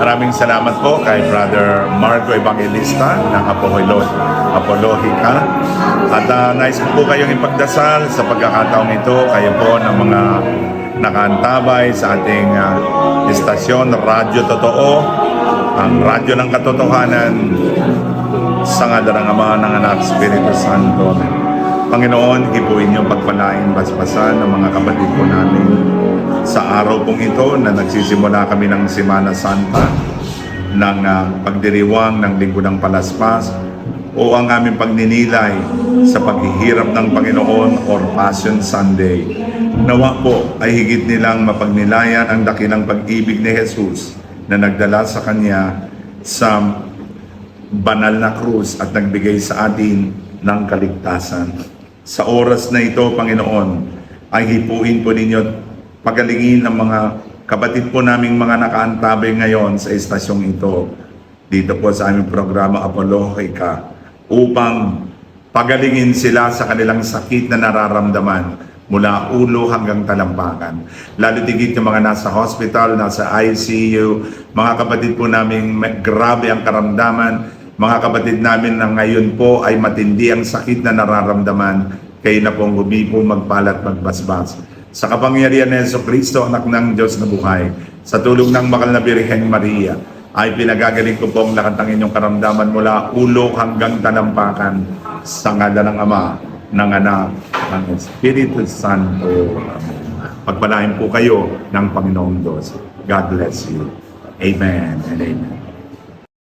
Maraming salamat po kay Brother Marco Evangelista ng Apologica. At nais ko po kayong ipagdasal sa pagkakataong ito. Kayo po ng mga nakaantabay sa ating istasyon, Radyo Totoo, ang radyo ng katotohanan, sa ngalan ng Ama, ng Anak, Espiritu Santo. Panginoon, hipuin niyo pagpalain basbasan ng mga kapatid po namin sa araw pong ito na nagsisimula kami ng Semana Santa, ng pagdiriwang ng Linggo ng Palaspas o ang aming pagninilay sa paghihirap ng Panginoon or Passion Sunday. Nawa po ay higit nilang mapagnilayan ang dakilang pag-ibig ni Jesus na nagdala sa Kanya sa banal na krus at nagbigay sa atin ng kaligtasan. Sa oras na ito, Panginoon, ay hipuin po ninyo, pagalingin ang mga kapatid po naming mga nakaantabay ngayon sa estasyong ito, dito po sa aming programa Apologica, upang pagalingin sila sa kanilang sakit na nararamdaman mula ulo hanggang talampakan. Lalo tigit yung mga nasa hospital, nasa ICU, mga kapatid po naming grabe ang karamdaman, mga kapatid namin na ngayon po ay matindi ang sakit na nararamdaman, kayo na pong humipo, magpalat, magbasbas. Sa kapangyarihan ni Jesucristo, anak ng Diyos na buhay, sa tulong ng Mahal na Birheng Maria, ay pinagagaling ko pong lahat ng inyong karamdaman mula ulo hanggang talampakan sa ngalan ng Ama, ng Anak, ng Espiritu Santo. Pagpalain po kayo ng Panginoong Diyos. God bless you. Amen and amen.